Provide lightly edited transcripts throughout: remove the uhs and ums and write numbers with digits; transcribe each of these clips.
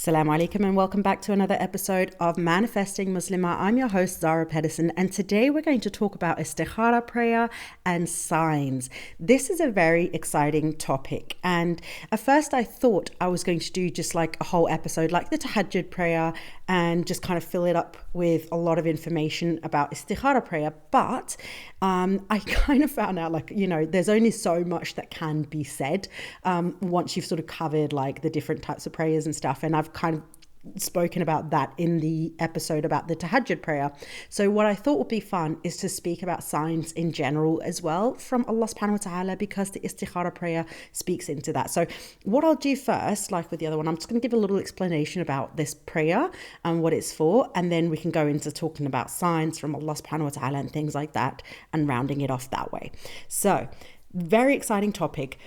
Assalamu alaikum and welcome back to another episode of Manifesting Muslimah. I'm your host Zara Pedersen, and today we're going to talk about Istikhara prayer and signs. This is a very exciting topic, and at first I thought I was going to do just like a whole episode like the Tahajjud prayer and just kind of fill it up with a lot of information about Istikhara prayer, but I kind of found out there's only so much that can be said once you've sort of covered like the different types of prayers and stuff, and I've kind of spoken about that in the episode about the Tahajjud prayer. So what I thought would be fun is to speak about signs in general as well from Allah subhanahu wa ta'ala, because the Istikhara prayer speaks into that. So what I'll do first, like with the other one, I'm just going to give a little explanation about this prayer and what it's for, and then we can go into talking about signs from Allah subhanahu wa ta'ala and things like that and rounding it off that way. So very exciting topic.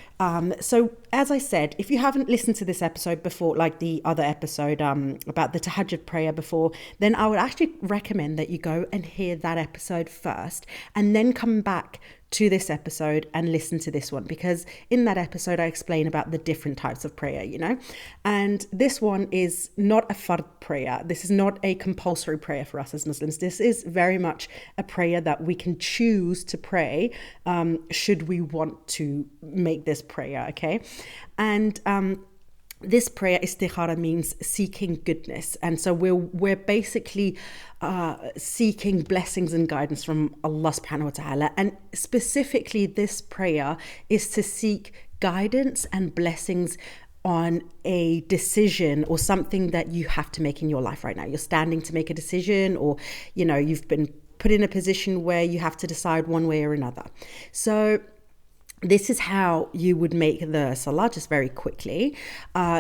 So as I said, if you haven't listened to this episode before, like the other episode about the Tahajjud prayer before, then I would actually recommend that you go and hear that episode first and then come back to this episode and listen to this one, because in that episode I explain about the different types of prayer, and this one is not a fard prayer. This is not a compulsory prayer for us as Muslims. This is very much a prayer that we can choose to pray should we want to make this prayer, okay? And this prayer, Istikhara, means seeking goodness. And so we're basically seeking blessings and guidance from Allah subhanahu wa ta'ala. And specifically this prayer is to seek guidance and blessings on a decision or something that you have to make in your life right now. You're standing to make a decision, or, you've been put in a position where you have to decide one way or another. So this is how you would make the salah, just very quickly.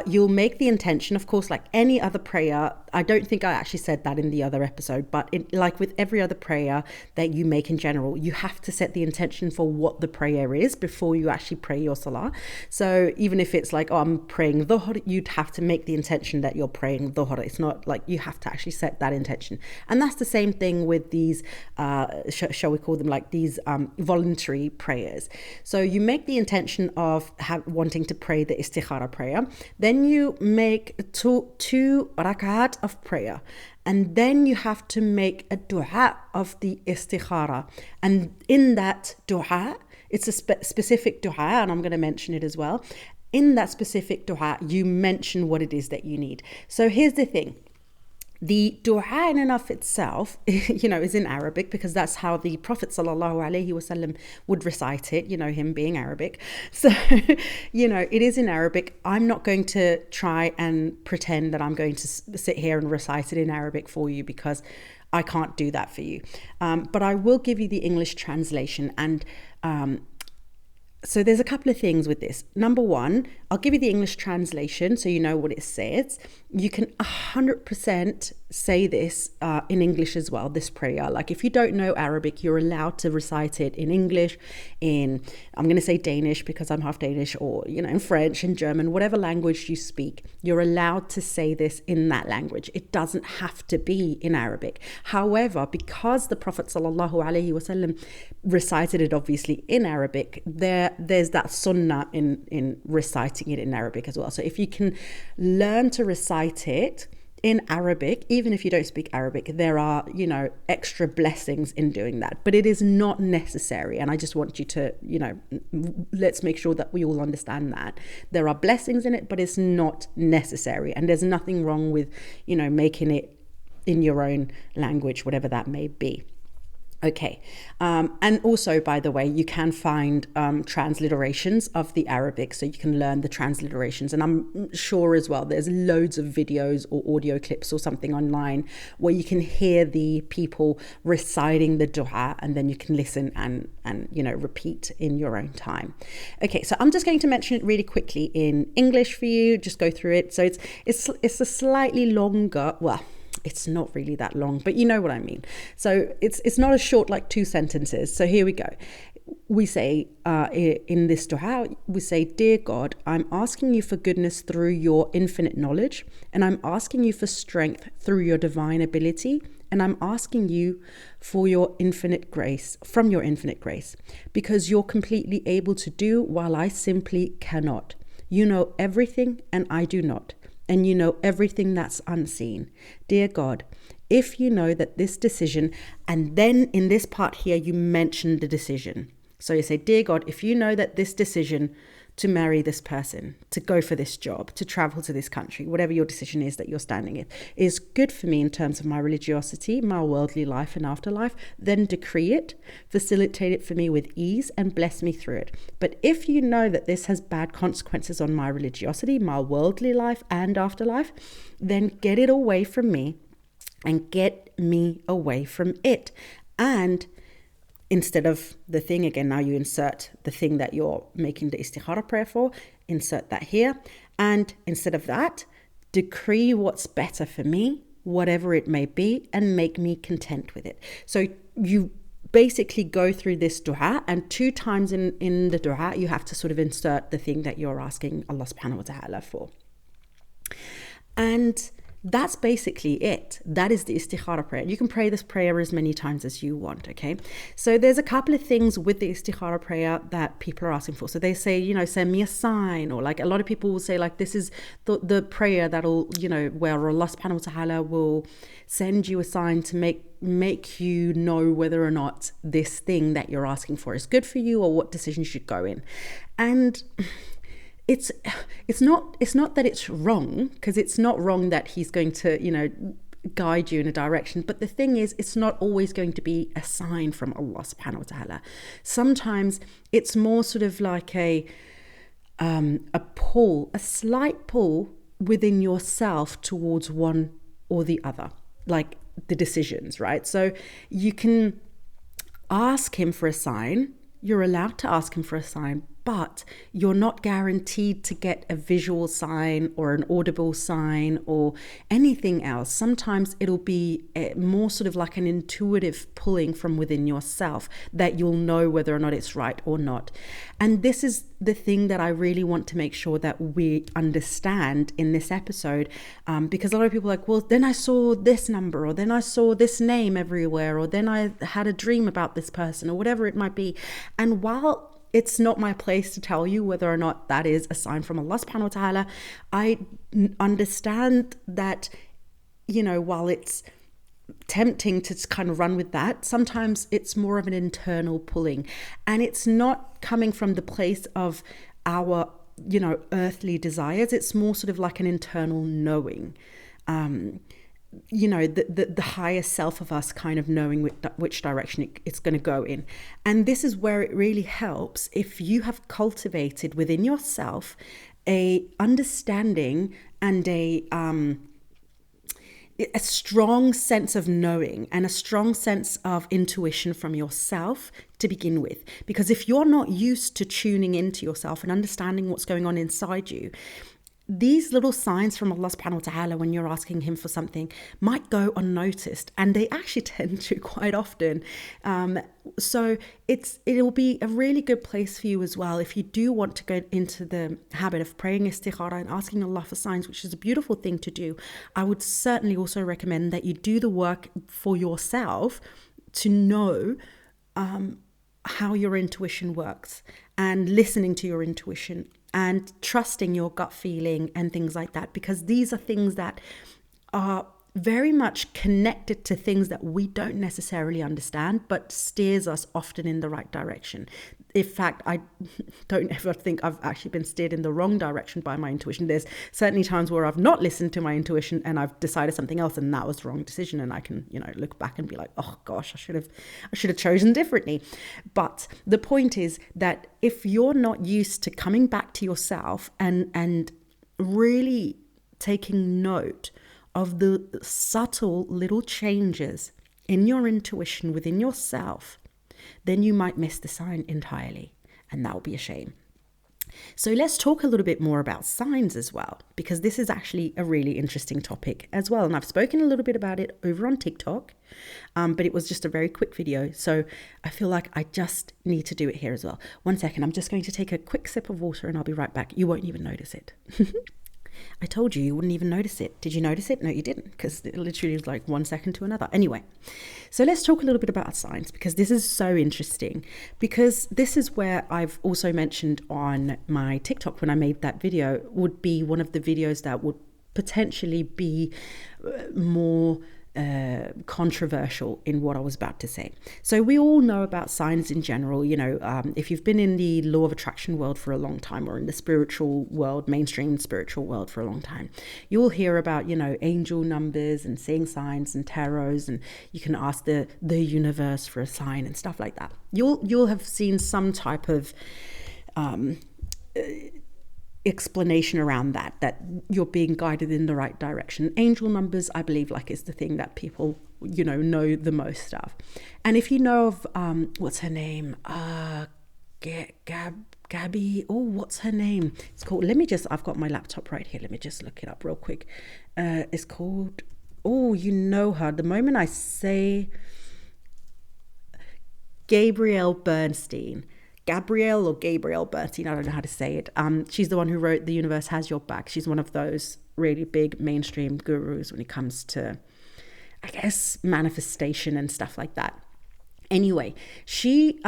You'll make the intention, of course, like any other prayer. I don't think I actually said that in the other episode, but like with every other prayer that you make in general, you have to set the intention for what the prayer is before you actually pray your salah. So even if it's like, I'm praying dhuhr, you'd have to make the intention that you're praying dhuhr. It's not like you have to actually set that intention. And that's the same thing with these, shall we call them like these voluntary prayers. So you make the intention of wanting to pray the Istikhara prayer, then you make two rakat of prayer, and then you have to make a dua of the Istikhara. And in that dua, it's a specific dua, and I'm going to mention it as well. In that specific dua, you mention what it is that you need. So here's the thing. The dua in and of itself, is in Arabic, because that's how the Prophet ﷺ would recite it, him being Arabic. So, it is in Arabic. I'm not going to try and pretend that I'm going to sit here and recite it in Arabic for you, because I can't do that for you. But I will give you the English translation. And so there's a couple of things with this. Number one, I'll give you the English translation so you know what it says. You can 100% say this in English as well, this prayer. Like if you don't know Arabic, you're allowed to recite it in English, I'm going to say Danish because I'm half Danish, or, in French and German, whatever language you speak, you're allowed to say this in that language. It doesn't have to be in Arabic. However, because the Prophet ﷺ recited it obviously in Arabic, there's that sunnah in reciting it in Arabic as well. So if you can learn to recite it in Arabic, even if you don't speak Arabic, there are, extra blessings in doing that. But it is not necessary. And I just want you to, let's make sure that we all understand that. There are blessings in it, but it's not necessary. And there's nothing wrong with, making it in your own language, whatever that may be. Okay. And also, by the way, you can find transliterations of the Arabic, so you can learn the transliterations. And I'm sure as well, there's loads of videos or audio clips or something online where you can hear the people reciting the dua, and then you can listen and repeat in your own time. Okay, so I'm just going to mention it really quickly in English for you, just go through it. So it's a slightly longer, well, it's not really that long, but you know what I mean. So it's not a short, like 2 sentences. So here we go. We say in this dua, we say, "Dear God, I'm asking you for goodness through your infinite knowledge, and I'm asking you for strength through your divine ability, and I'm asking you for your infinite grace, from your infinite grace, because you're completely able to do while I simply cannot. You know everything and I do not. and you know everything that's unseen. Dear God, if you know that this decision, and then in this part here, you mention the decision. So you say, dear God, if you know that this decision to marry this person, to go for this job, to travel to this country, whatever your decision is that you're standing in, is good for me in terms of my religiosity, my worldly life and afterlife, then decree it, facilitate it for me with ease, and bless me through it. But if you know that this has bad consequences on my religiosity, my worldly life and afterlife, then get it away from me and get me away from it. And instead of the thing, again, now you insert the thing that you're making the istikhara prayer for, insert that here. And instead of that, decree what's better for me, whatever it may be, and make me content with it. So you basically go through this dua, and 2 times in the dua, you have to sort of insert the thing that you're asking Allah subhanahu wa ta'ala for. And that's basically it. That is the istikhara prayer. You can pray this prayer as many times as you want, okay? So there's a couple of things with the istikhara prayer that people are asking for. So they say, you know, send me a sign, or like a lot of people will say, like, this is the prayer that'll, you know, where Allah subhanahu wa ta'ala will send you a sign to make you know whether or not this thing that you're asking for is good for you, or what decision you should go in. And it's not that it's wrong, because it's not wrong that he's going to, you know, guide you in a direction. But the thing is, it's not always going to be a sign from Allah subhanahu wa ta'ala. Sometimes it's more sort of like a pull, a slight pull within yourself towards one or the other, like the decisions, right? So you can ask him for a sign. You're allowed to ask him for a sign, but you're not guaranteed to get a visual sign or an audible sign or anything else. Sometimes it'll be more sort of like an intuitive pulling from within yourself that you'll know whether or not it's right or not. And this is the thing that I really want to make sure that we understand in this episode, because a lot of people are like, well, then I saw this number, or then I saw this name everywhere, or then I had a dream about this person, or whatever it might be. And while it's not my place to tell you whether or not that is a sign from Allah subhanahu wa ta'ala, I understand that, you know, while it's tempting to kind of run with that, sometimes it's more of an internal pulling, and it's not coming from the place of our, you know, earthly desires. It's more sort of like an internal knowing, you know, the higher self of us kind of knowing which direction it's going to go in. And this is where it really helps if you have cultivated within yourself a understanding and a strong sense of knowing and a strong sense of intuition from yourself to begin with. Because if you're not used to tuning into yourself and understanding what's going on inside you, these little signs from Allah subhanahu wa ta'ala when you're asking him for something might go unnoticed, and they actually tend to quite often. So it'll be a really good place for you as well if you do want to go into the habit of praying istikhara and asking Allah for signs, which is a beautiful thing to do. I would certainly also recommend that you do the work for yourself to know how your intuition works, and listening to your intuition and trusting your gut feeling and things like that, because these are things that are very much connected to things that we don't necessarily understand, but steers us often in the right direction. In fact, I don't ever think I've actually been steered in the wrong direction by my intuition. There's certainly times where I've not listened to my intuition and I've decided something else, and that was the wrong decision. And I can, you know, look back and be like, oh gosh, I should have chosen differently. But the point is that if you're not used to coming back to yourself and really taking note of the subtle little changes in your intuition within yourself, then you might miss the sign entirely, and that will be a shame. So let's talk a little bit more about signs as well, because this is actually a really interesting topic as well. And I've spoken a little bit about it over on TikTok, but it was just a very quick video. So I feel like I just need to do it here as well. 1 second, I'm just going to take a quick sip of water and I'll be right back. You won't even notice it. I told you wouldn't even notice it. Did you notice it? No, you didn't, because it literally was like 1 second to another. Anyway, so let's talk a little bit about signs, because this is so interesting, because this is where I've also mentioned on my TikTok when I made that video would be one of the videos that would potentially be more controversial in what I was about to say. So we all know about signs in general. If you've been in the law of attraction world for a long time, or in the spiritual world, mainstream spiritual world for a long time, you'll hear about, angel numbers and seeing signs and tarots, and you can ask the universe for a sign and stuff like that. You'll have seen some type of explanation around that you're being guided in the right direction. Angel numbers, I believe, is the thing that people know the most of. And if you know of what's her name, Gabby, what's her name, it's called, I've got my laptop right here, let me just look it up real quick. It's called, her, the moment I say Gabrielle Bernstein, I don't know how to say it. She's the one who wrote The Universe Has Your Back. She's one of those really big mainstream gurus when it comes to, I guess, manifestation and stuff like that. Anyway, she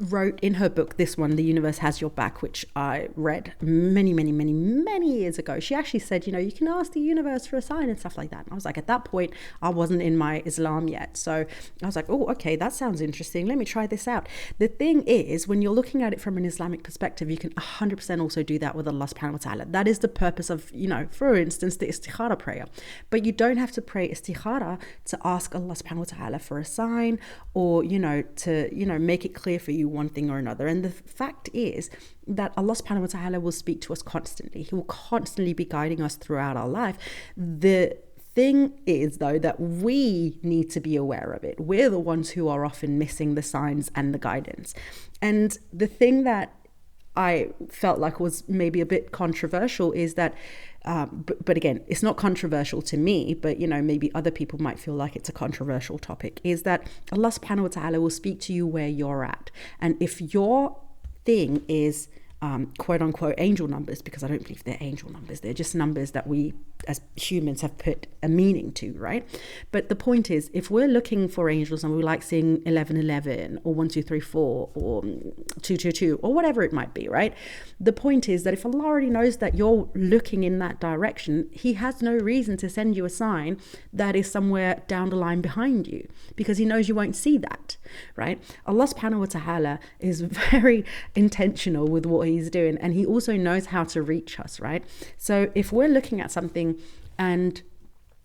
wrote in her book, this one, The Universe Has Your Back, which I read many years ago. She actually said, you can ask the universe for a sign and stuff like that. And I was like, at that point, I wasn't in my Islam yet. So I was like, oh, okay, that sounds interesting. Let me try this out. The thing is, when you're looking at it from an Islamic perspective, you can 100% also do that with Allah subhanahu wa ta'ala. That is the purpose of, for instance, the Istikhara prayer. But you don't have to pray Istikhara to ask Allah subhanahu wa ta'ala for a sign, or, to, make it clear for you one thing or another. And the fact is that Allah subhanahu wa ta'ala will speak to us constantly. He will constantly be guiding us throughout our life. The thing is, though, that we need to be aware of it. We're the ones who are often missing the signs and the guidance. And the thing that I felt like was maybe a bit controversial is that but again, it's not controversial to me, but maybe other people might feel like it's a controversial topic, is that Allah subhanahu wa ta'ala will speak to you where you're at. And if your thing is quote unquote angel numbers, because I don't believe they're angel numbers, they're just numbers that we as humans have put a meaning to, right? But the point is, if we're looking for angels and we like seeing 1111 or 1234 or 222 or whatever it might be, right? The point is that if Allah already knows that you're looking in that direction, He has no reason to send you a sign that is somewhere down the line behind you, because He knows you won't see that, right? Allah subhanahu wa ta'ala is very intentional with what He's doing, and He also knows how to reach us, right? So if we're looking at something and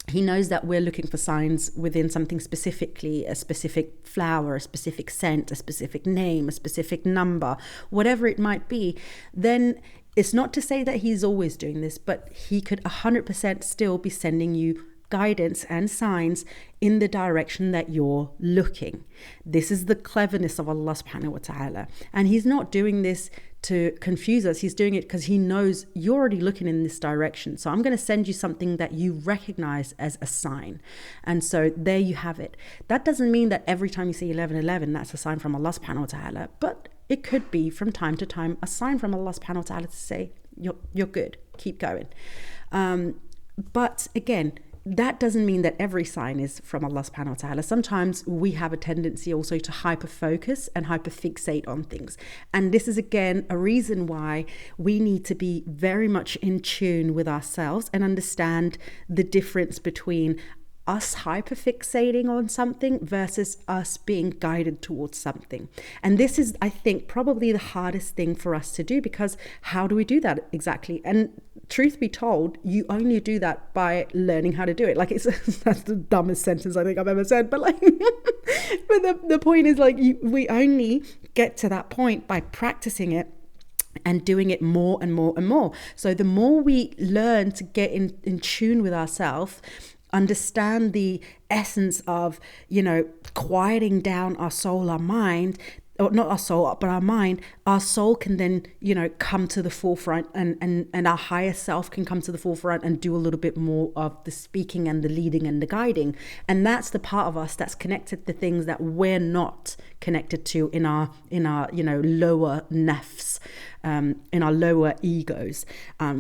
He knows that we're looking for signs within something specifically, a specific flower, a specific scent, a specific name, a specific number, whatever it might be, then it's not to say that He's always doing this, but He could 100% still be sending you guidance and signs in the direction that you're looking. This is the cleverness of Allah subhanahu wa ta'ala. And He's not doing this to confuse us. He's doing it because He knows you're already looking in this direction. So I'm going to send you something that you recognize as a sign. And so there you have it. That doesn't mean that every time you see 1111, that's a sign from Allah subhanahu wa ta'ala. But it could be from time to time a sign from Allah subhanahu wa ta'ala to say, you're good, keep going. But again, that doesn't mean that every sign is from Allah subhanahu wa ta'ala. Sometimes we have a tendency also to hyper-focus and hyper-fixate on things. And this is, again, a reason why we need to be very much in tune with ourselves and understand the difference between us hyperfixating on something versus us being guided towards something. And this is, I think, probably the hardest thing for us to do, because how do we do that exactly? And truth be told, you only do that by learning how to do it. That's the dumbest sentence I think I've ever said, but but the point is, we only get to that point by practicing it and doing it more and more and more. So the more we learn to get in tune with ourselves, understand the essence of, quieting down our soul, our mind, or not our soul, but our mind, our soul can then, come to the forefront, and our higher self can come to the forefront and do a little bit more of the speaking and the leading and the guiding. And that's the part of us that's connected to things that we're not connected to in our lower nafs, in our lower egos.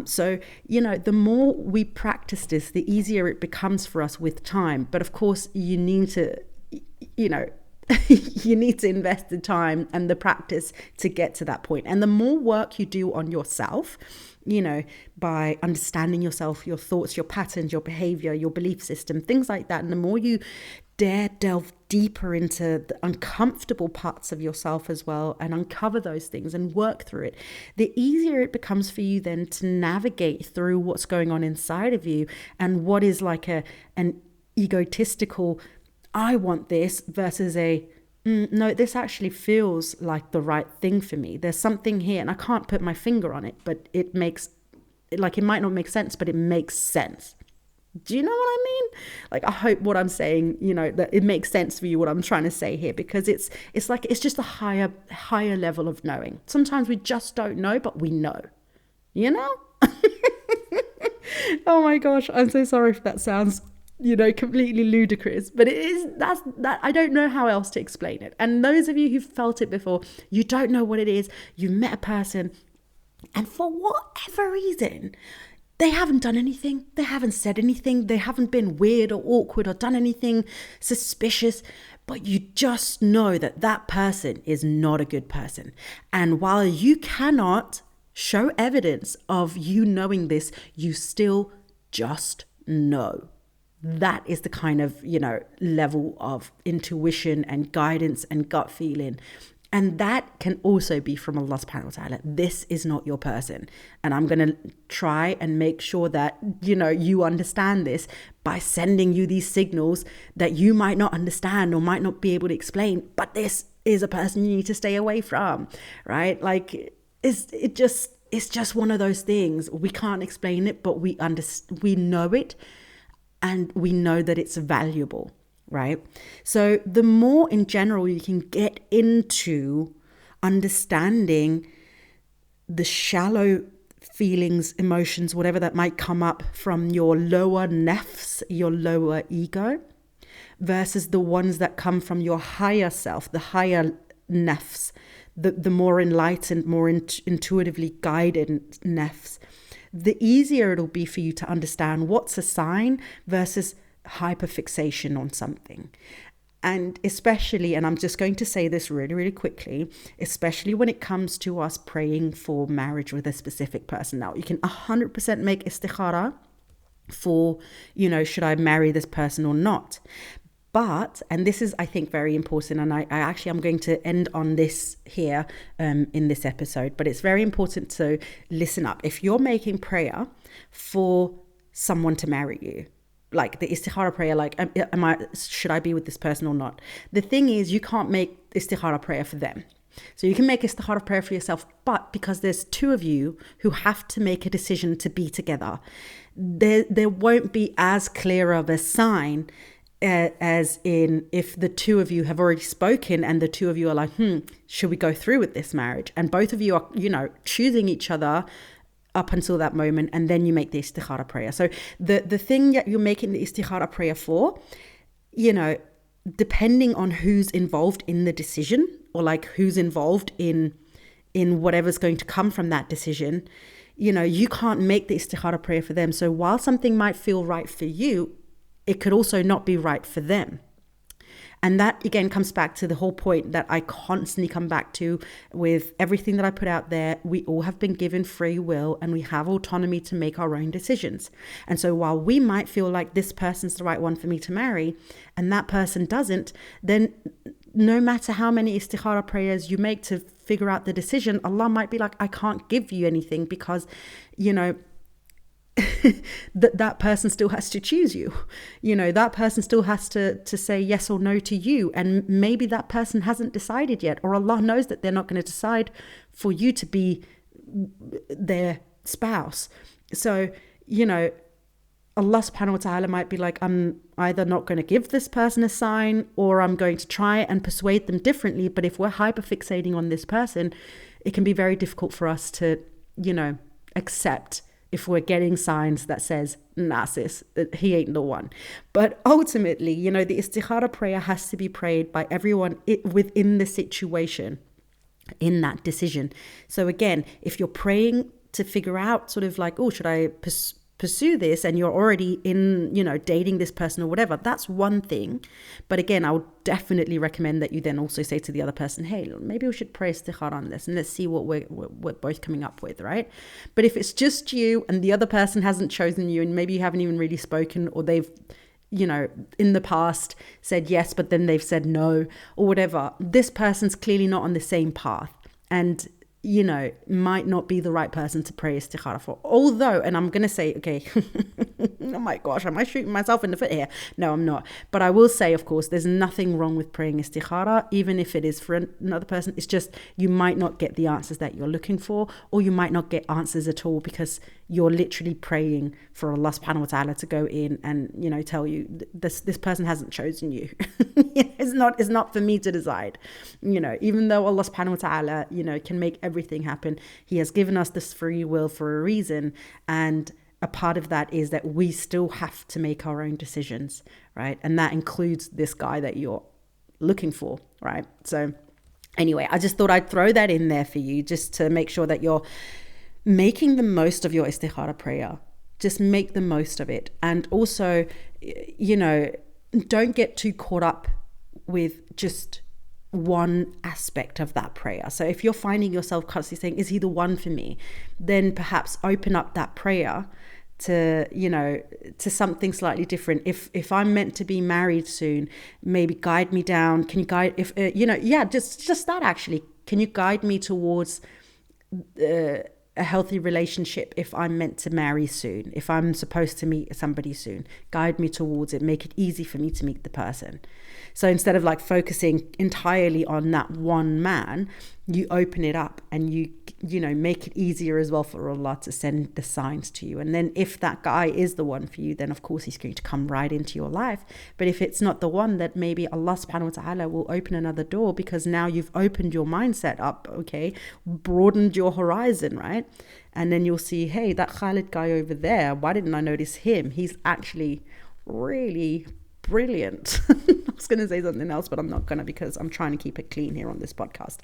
So the more we practice this, the easier it becomes for us with time. But of course, you need to, you need to invest the time and the practice to get to that point. And the more work you do on yourself, by understanding yourself, your thoughts, your patterns, your behavior, your belief system, things like that. And the more you dare delve deeper into the uncomfortable parts of yourself as well and uncover those things and work through it, the easier it becomes for you then to navigate through what's going on inside of you and what is like an egotistical, I want this, versus no, this actually feels like the right thing for me. There's something here and I can't put my finger on it, but it might not make sense, but it makes sense. Do you know what I mean? Like, I hope what I'm saying, that it makes sense for you, what I'm trying to say here, because it's just a higher level of knowing. Sometimes we just don't know, but we know, Oh my gosh, I'm so sorry if that sounds, completely ludicrous, but it is, that I don't know how else to explain it. And those of you who've felt it before, you don't know what it is. You met a person and for whatever reason, they haven't done anything. They haven't said anything. They haven't been weird or awkward or done anything suspicious. But you just know that person is not a good person. And while you cannot show evidence of you knowing this, you still just know. That is the kind of, level of intuition and guidance and gut feeling. And that can also be from Allah subhanahu wa ta'ala. This is not your person. And I'm going to try and make sure that, you understand this by sending you these signals that you might not understand or might not be able to explain. But this is a person you need to stay away from, right? Like, it's just one of those things. We can't explain it, but we know it and we know that it's valuable. Right? So the more in general you can get into understanding the shallow feelings, emotions, whatever that might come up from your lower nafs, your lower ego, versus the ones that come from your higher self, the higher nafs, the more enlightened, more intuitively guided nafs, the easier it'll be for you to understand what's a sign versus hyperfixation on something. And especially, and I'm just going to say this really, really quickly, especially when it comes to us praying for marriage with a specific person. Now, you can 100% make istikhara for, should I marry this person or not? But, and this is, I think, very important, and I'm going to end on this here in this episode, but it's very important to listen up. If you're making prayer for someone to marry you, like the istikhara prayer, like, should I be with this person or not? The thing is, you can't make istikhara prayer for them. So you can make istikhara prayer for yourself, but because there's two of you who have to make a decision to be together, there won't be as clear of a sign as in if the two of you have already spoken and the two of you are like, should we go through with this marriage? And both of you are, choosing each other up until that moment, and then you make the istikhara prayer. So the thing that you're making the istikhara prayer for, depending on who's involved in the decision, or like who's involved in whatever's going to come from that decision, you can't make the istikhara prayer for them. So while something might feel right for you, it could also not be right for them. And that, again, comes back to the whole point that I constantly come back to with everything that I put out there. We all have been given free will and we have autonomy to make our own decisions. And so while we might feel like this person's the right one for me to marry and that person doesn't, then no matter how many istikhara prayers you make to figure out the decision, Allah might be like, I can't give you anything because, that person still has to choose you. That person still has to say yes or no to you. And maybe that person hasn't decided yet, or Allah knows that they're not going to decide for you to be their spouse. So, Allah subhanahu wa ta'ala might be like, I'm either not going to give this person a sign or I'm going to try and persuade them differently. But if we're hyperfixating on this person, it can be very difficult for us to, accept if we're getting signs that says, nah, sis, he ain't the one. But ultimately, the istikhara prayer has to be prayed by everyone within the situation, in that decision. So again, if you're praying to figure out sort of like, should I pursue this and you're already in, dating this person or whatever, that's one thing. But again, I would definitely recommend that you then also say to the other person, hey, maybe we should pray istikhara on this and let's see what we're both coming up with, right? But if it's just you and the other person hasn't chosen you and maybe you haven't even really spoken, or they've, in the past said yes, but then they've said no or whatever, this person's clearly not on the same path. And might not be the right person to pray istikhara for. Although, and I'm going to say, okay, oh my gosh, am I shooting myself in the foot here? No, I'm not. But I will say, of course, there's nothing wrong with praying istikhara, even if it is for another person. It's just, you might not get the answers that you're looking for, or you might not get answers at all because you're literally praying for Allah subhanahu wa ta'ala to go in and, tell you this person hasn't chosen you. It's not for me to decide. Even though Allah subhanahu wa ta'ala, can make everything happen, He has given us this free will for a reason. And a part of that is that we still have to make our own decisions, right? And that includes this guy that you're looking for, right? So anyway, I just thought I'd throw that in there for you just to make sure that you're making the most of your istikhara prayer. Just make the most of it. And also, don't get too caught up with just one aspect of that prayer. So if you're finding yourself constantly saying, is he the one for me? Then perhaps open up that prayer to, to something slightly different. If I'm meant to be married soon, maybe guide me down. Can you guide, just that actually. Can you guide me towards a healthy relationship if I'm meant to marry soon, if I'm supposed to meet somebody soon? Guide me towards it, make it easy for me to meet the person. So instead of focusing entirely on that one man, you open it up and you make it easier as well for Allah to send the signs to you. And then if that guy is the one for you, then of course he's going to come right into your life. But if it's not the one, that maybe Allah subhanahu wa ta'ala will open another door, because now you've opened your mindset up, okay, broadened your horizon, right? And then you'll see, hey, that Khalid guy over there, why didn't I notice him? He's actually really brilliant. I was going to say something else, but I'm not going to, because I'm trying to keep it clean here on this podcast.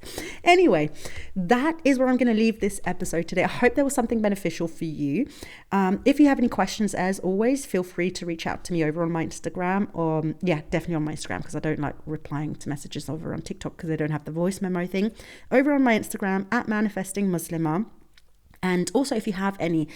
Anyway, that is where I'm going to leave this episode today. I hope there was something beneficial for you. If you have any questions, as always, feel free to reach out to me over on my Instagram, or definitely on my Instagram, because I don't like replying to messages over on TikTok because they don't have the voice memo thing. Over on my Instagram at Manifesting Muslimah. And also, if you have any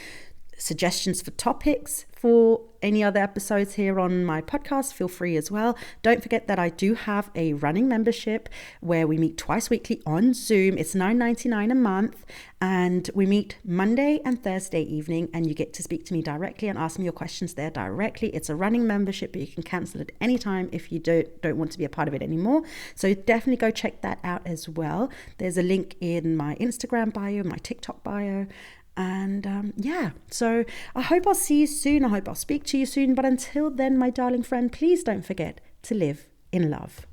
suggestions for topics for any other episodes here on my podcast, feel free as well. Don't forget that I do have a running membership where we meet twice weekly on Zoom. It's $9.99 a month, and we meet Monday and Thursday evening, and you get to speak to me directly and ask me your questions there directly. It's a running membership, but you can cancel it anytime if you don't want to be a part of it anymore. So definitely go check that out as well. There's a link in my Instagram bio, my TikTok bio. And so I hope I'll see you soon. I hope I'll speak to you soon. But until then, my darling friend, please don't forget to live in love.